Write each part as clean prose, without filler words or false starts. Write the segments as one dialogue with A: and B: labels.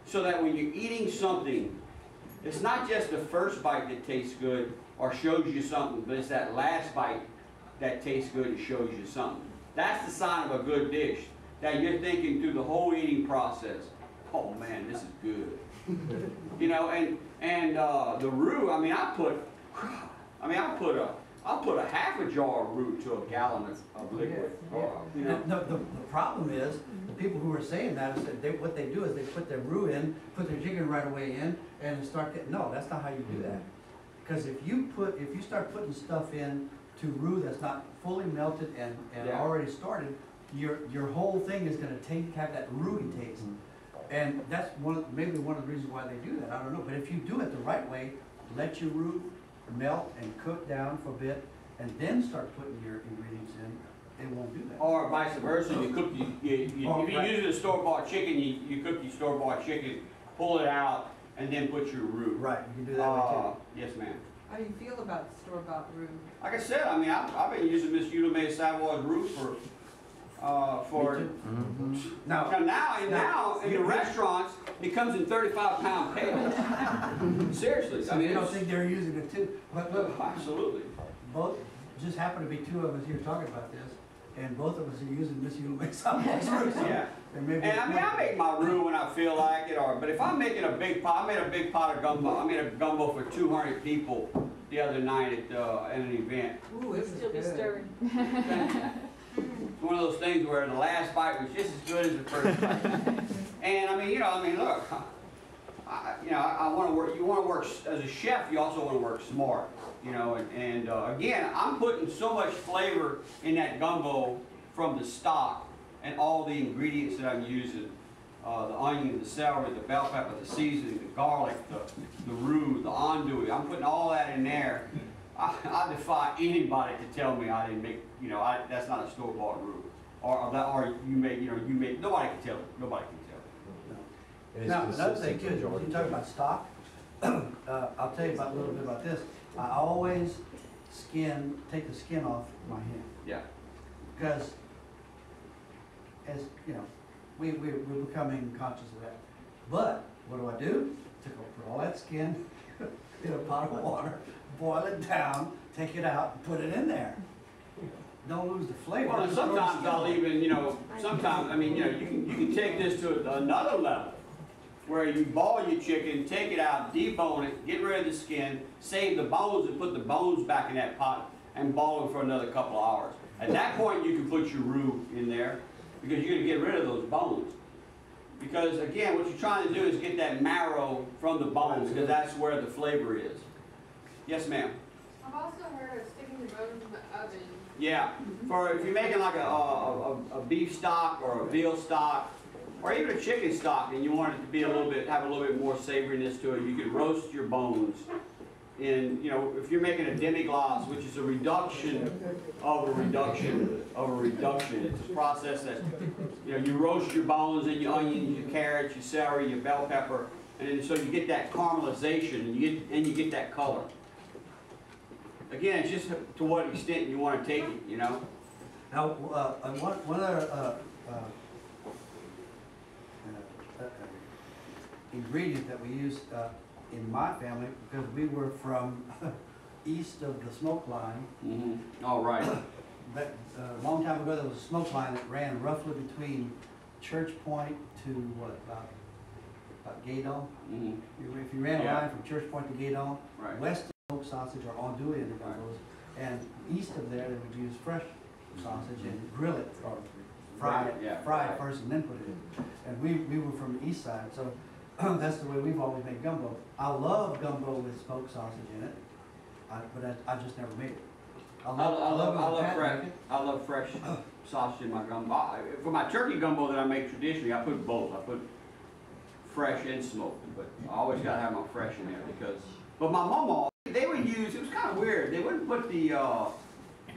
A: so that when you're eating something, it's not just the first bite that tastes good or shows you something, but it's that last bite that tastes good and shows you something. That's the sign of a good dish, that you're thinking through the whole eating process. Oh man, this is good. You know, and the roux, I mean, I'll put a half a jar of roux to a gallon of liquid.
B: Yeah.
A: You know?
B: The problem is, the people who are saying that is that what they do is they put their roux in, put their chicken right away in, and start getting, no, that's not how you do that. Because if you start putting stuff in to roux that's not fully melted and already started, your whole thing is going to have that roux taste. And that's maybe one of the reasons why they do that, I don't know. But if you do it the right way, let your roux melt and cook down for a bit, and then start putting your ingredients in, they won't do that.
A: Or vice versa, you cook, if you're using a store-bought chicken, you cook your store-bought chicken, pull it out, and then put your roux.
B: Right, you can do that way too.
A: Yes, ma'am.
C: How do you feel about store-bought roux?
A: Like I said, I mean, I've been using Miss Eudemay Savoy's roux for now in the restaurants, it comes in 35-pound pails. Seriously, I mean,
B: I don't think they're using it too. But look,
A: absolutely.
B: Both just happen to be two of us here talking about this, and both of us are using Miss Eudemay Savoy's roux.
A: Yeah. And I mean, I make my roux when I feel like it, but if I'm making a big pot, I made a big pot of gumbo. I made a gumbo for 200 people the other night at an event.
C: Ooh, it's still be stirring.
A: It's one of those things where the last bite was just as good as the first bite. And I mean, look, I want to work. You want to work as a chef. You also want to work smart. And again, I'm putting so much flavor in that gumbo from the stock and all the ingredients that I'm using: the onion, the celery, the bell pepper, the seasoning, the garlic, the roux, the andouille. I'm putting all that in there. I defy anybody to tell me I didn't make, that's not a store-bought roux, or you make, nobody can tell it. Nobody can tell it.
B: Now, another thing too, when you talk about stock, I'll tell you a little bit about this. I always take the skin off my hen.
A: Yeah.
B: Because, as you know, we're becoming conscious of that. But what do? Put all that skin in a pot of water, boil it down, take it out, and put it in there. Don't lose the flavor.
A: Well, and sometimes I'll even, sometimes, I mean, you can take this to another level, where you boil your chicken, take it out, debone it, get rid of the skin, save the bones, and put the bones back in that pot and boil them for another couple of hours. At that point, you can put your roux in there, because you're going to get rid of those bones. Because again, what you're trying to do is get that marrow from the bones, because that's where the flavor is. Yes, ma'am.
D: I've also heard of sticking the bones in the oven.
A: Yeah, for if you're making like a beef stock or a veal stock, or even a chicken stock, and you want it to be have a little bit more savoriness to it, you can roast your bones. And if you're making a demi-glace, which is a reduction of a reduction of a reduction, it's a process that you roast your bones and your onions, your carrots, your celery, your bell pepper, and then, so you get that caramelization and you get that color. Again, it's just to what extent you want to take it, Now,
B: one other ingredient that we use in my family, because we were from east of the smoke line.
A: Mm-hmm. All right.
B: But a long time ago, there was a smoke line that ran roughly between Church Point to about Gaydon. Mm-hmm. If you ran a line from Church Point to Gaydon,
A: right,
B: west of smoked sausage or andouille in the gumbos, and east of there they would use fresh sausage and grill it or fry it first and then put it in. And we were from the east side, so that's the way we've always made gumbo. I love gumbo with smoked sausage in it, but I just never made it. I love fresh sausage in my gumbo. For my turkey gumbo that I make traditionally, I put both. I put fresh and smoked, but I always got to have my fresh in there but my mama, they would use, it was kind of weird, they wouldn't put the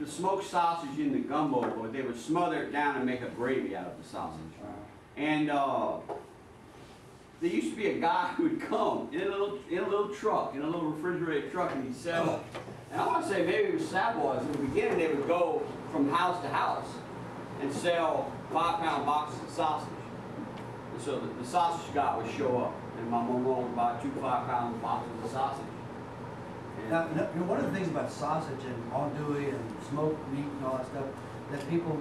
B: smoked sausage in the gumbo, but they would smother it down and make a gravy out of the sausage. And there used to be a guy who would come in a little truck, in a little refrigerated truck, and he'd sell. And I want to say maybe it was Savoy's. In the beginning, they would go from house to house and sell 5-pound boxes of sausage.
A: so the sausage guy would show up, and my mom would buy 2 5-pound boxes of sausage. And
B: Now, you know, one of the things about sausage and andouille and smoked meat and all that stuff that people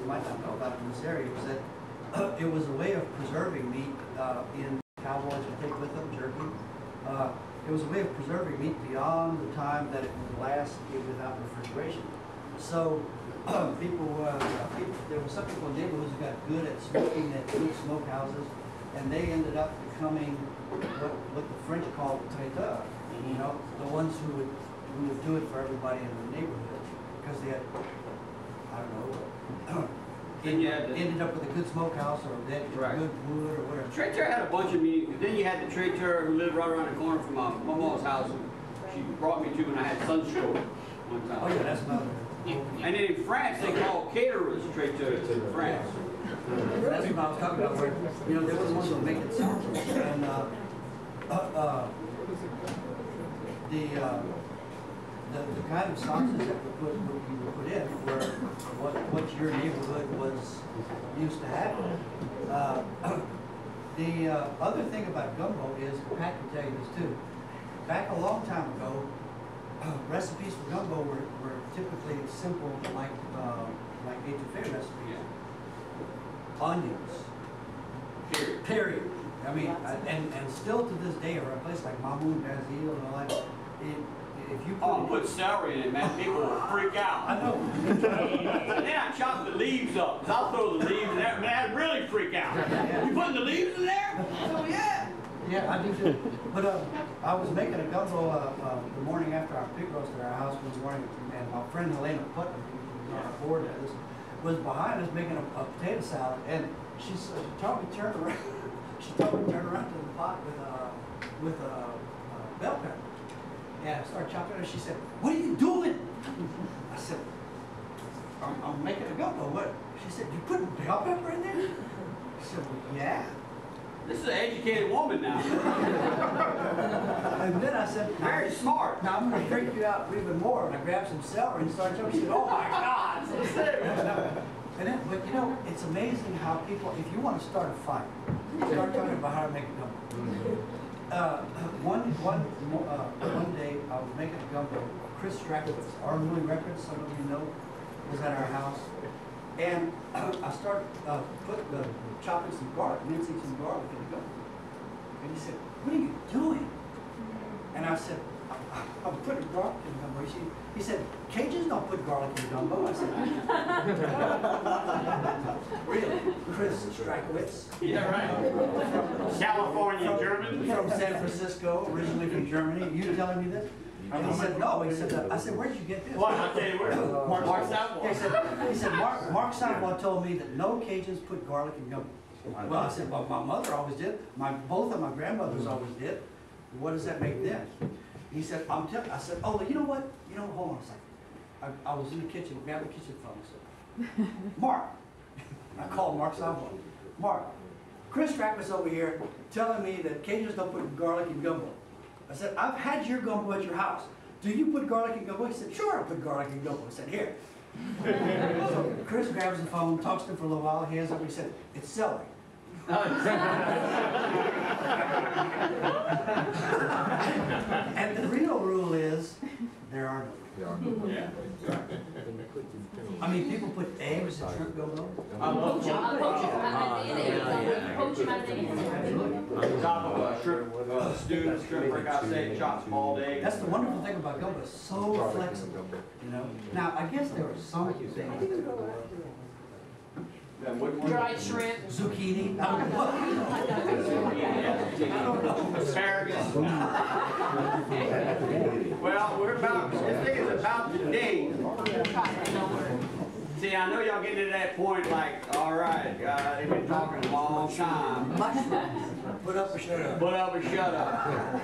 B: might not know about in this area is that it was a way of preserving meat in cowboys would take with them, jerky. It was a way of preserving meat beyond the time that it would last without refrigeration. So there were some people in neighborhoods who got good at smoking at good smokehouses, and they ended up becoming what the French called traiteurs. You know, the ones who would do it for everybody in the neighborhood because they had, I don't know, ended up with a good smokehouse or they had good wood or whatever.
A: Traiteur had a bunch of meat. Then you had the traiteur who lived right around the corner from my mom's house. She brought me to when I had sunstroke one time.
B: Oh yeah, that's another.
A: And then in France, they call caterers traiteurs in France.
B: That's what I was talking about. Where, you know, they were the ones who were making sausage, and the kind of sauces that you would put in were what your neighborhood was used to having. The other thing about gumbo is, Pat can tell you this too. Back a long time ago, recipes for gumbo were typically simple, like etouffee recipes.
A: Yeah.
B: Onions. Period. I mean, and still to this day, or a place like Mahmoud Bazil and all that, if you
A: put celery in it, man, people will freak out.
B: I know.
A: And then I chop the leaves up, 'cause I'll throw the leaves in there, man, I'd really freak out.
B: Yeah.
A: You putting the leaves in there? Oh yeah.
B: Yeah, I do too. But I was making a gumbo the morning after our pig roast at our house one morning, and my friend Helena Putnam, who's on our board at this, was behind us making a potato salad, and she told me to turn around. She told me to turn around to the pot with a bell pepper. And I started chopping it. She said, "What are you doing?" I said, I'm making a gumbo. What? She said, "You putting bell pepper in there?" I said, "Well, yeah."
A: This is an educated woman now.
B: And then I said,
A: Very smart.
B: "Now I'm going to freak you out even more." And I grabbed some celery and started chopping. She said, "Oh my God!" And then, but you know, it's amazing how people, if you want to start a fight, start talking about how to make a gumbo. One day I was making a gumbo. Chris Strackowitz, our Louis Records, some of you know, was at our house. And I started chopping some garlic, mincing some garlic in the gumbo. And he said, "What are you doing?" And I said, "I'm putting garlic in the gumbo." He said, "Cajuns don't put garlic in gumbo." I said, "Really? Chris Strackowitz?"
A: Yeah, right. California German.
B: From San Francisco, originally from Germany. You telling me this? And he said, "No." He said, I said, "Where'd you get this?"
A: Well, I'll tell you where. Mark Southwell.
B: He said, Mark Southwell told me that no Cajuns put garlic in gumbo. Well, I said, "Well, my mother always did. Both of my grandmothers always did. What does that make then?" He said, I said, "Oh, well, you know what? Hold on a second." I was in the kitchen, grabbed the kitchen phone and said, "Mark," I called Mark Southwell. "Mark, Chris Strackowitz over here telling me that Cajuns don't put garlic in gumbo." I said, "I've had your gumbo at your house. Do you put garlic in gumbo?" He said, "Sure, I put garlic in gumbo." I said, "Here." So Chris grabs the phone, talks to him for a little while, hands up, he said, "It's celery." And the real rule is, there are no.
A: Yeah.
B: I mean, people put eggs in shrimp gumbo.
E: Poach
A: Top of a shrimp stew, shrimp fricassee, chopped small eggs.
B: That's the wonderful thing about gumbo, it's so flexible, you know. Now, I guess there are some things that
E: dried shrimp.
B: zucchini, I don't know.
A: Asparagus. Well, this thing is about to ding. See, I know y'all getting to that point like, all right, they've been talking a long time.
B: Put up or shut up.
A: Put up or shut up.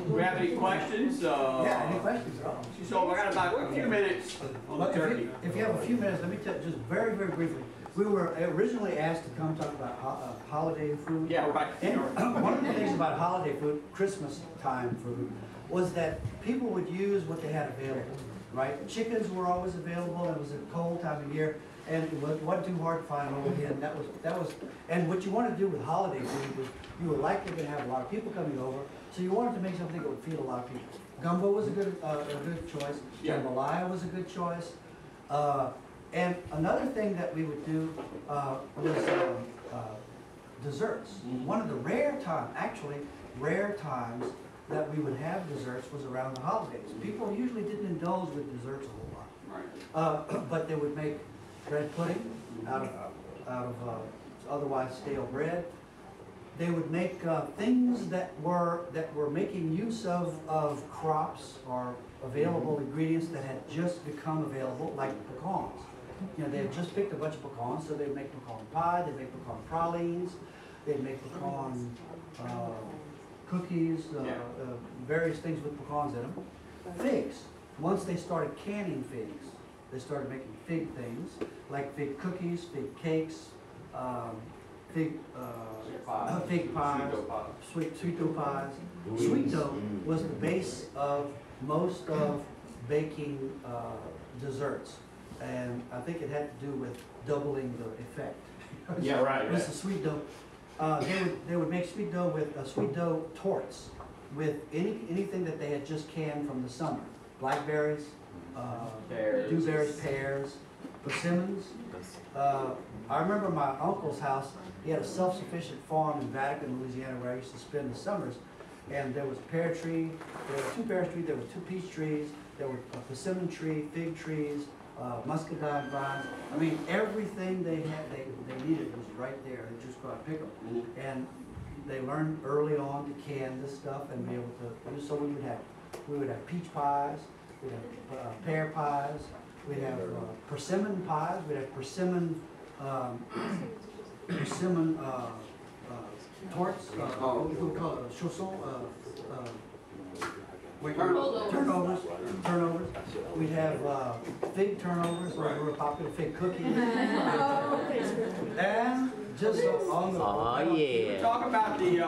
A: Do we have any questions?
B: Yeah, any questions at all?
A: So I got about a few minutes on the
B: Look,
A: turkey.
B: if you have a few minutes, let me tell you just very, very briefly. We were originally asked to come talk about holiday food.
A: Yeah, we're back.
B: And one of the things about holiday food, Christmas time food, was that people would use what they had available. right? Chickens were always available. It was a cold time of year, and it wasn't too hard to find over here. And that was. And what you want to do with holiday food was you were likely going to have a lot of people coming over, so you wanted to make something that would feed a lot of people. Gumbo was a good choice. Jambalaya was a good choice. And another thing that we would do was desserts. One of the rare times that we would have desserts was around the holidays. People usually didn't indulge with desserts a whole lot.
A: Right.
B: But they would make bread pudding out of otherwise stale bread. They would make things that were making use of crops or available ingredients that had just become available, like pecans. You know, they had just picked a bunch of pecans, so they'd make pecan pie, they'd make pecan pralines, they'd make pecan cookies, various things with pecans in them. Figs. Once they started canning figs, they started making fig things, like fig cookies, fig cakes, fig pies, sweet dough pies. Sweet dough was the base of most of baking desserts, and I think it had to do with doubling the effect.
E: Yeah, right.
B: It was the sweet dough. They would make sweet dough with sweet dough torts with anything that they had just canned from the summer. Blackberries, dewberries, pears, persimmons. I remember my uncle's house. He had a self-sufficient farm in Vatican, Louisiana, where I used to spend the summers. And there was a pear tree, there were 2 pear trees, there were 2 peach trees, there were a persimmon tree, fig trees, muscadine vines. I mean, everything they needed was right there. They just got to pick them. And they learned early on to can this stuff and be able to. So we would have peach pies, we'd have pear pies, we'd have persimmon pies, we'd have persimmon torts, what we would call it, chausson, turnovers. We'd have fig turnovers, where were popular fig cookies. And just on the...
F: Oh, yeah.
A: Talk about the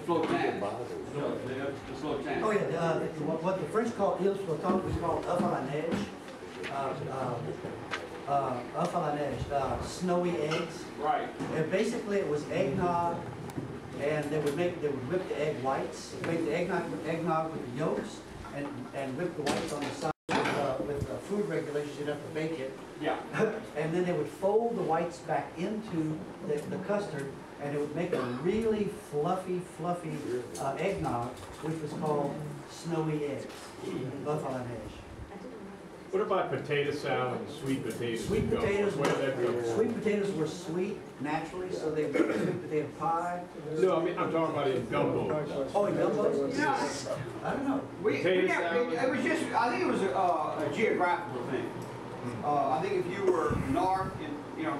A: flotan. The flotan.
B: Oh, yeah, what the French call il flottant, we call œuf à la neige. Œuf à la neige, snowy eggs.
A: Right.
B: And basically, it was eggnog, and they would whip the egg whites, make the eggnog with the yolks, and whip the whites on the side with food regulations. You'd have to bake it.
A: Yeah.
B: And then they would fold the whites back into the custard, and it would make a really fluffy eggnog, which was called snowy eggs, œuf à la neige.
E: What about potato salad and sweet potatoes?
B: Sweet potatoes,
E: Where did that go?
B: sweet potatoes were sweet naturally, so they made sweet potato pie.
E: No, I mean, I'm talking about in gumbo.
B: Oh, in gumbo?
A: Yeah.
B: I don't know.
A: It was just, I think it was a geographical thing. I think if you were north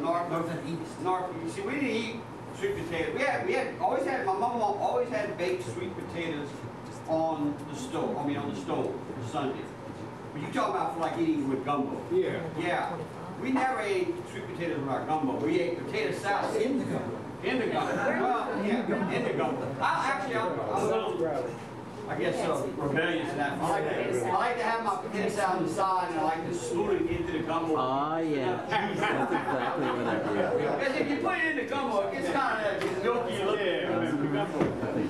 B: North and east.
A: see, we didn't eat sweet potatoes. My mom always had baked sweet potatoes on the stove, for Sunday. But you talk about for like eating with gumbo.
E: Yeah.
A: Yeah. We never ate sweet potatoes with our gumbo. We ate potato salad.
B: In the gumbo.
A: In the gumbo. Well, yeah, in the gumbo. I guess rebellious in that. I like to have my potato salad on the side, and I like to spoon it into the gumbo.
F: Oh, yeah. That's exactly what I do.
A: Because if you put it in the gumbo, it gets kind of milky looking.
E: Yeah, gumbo.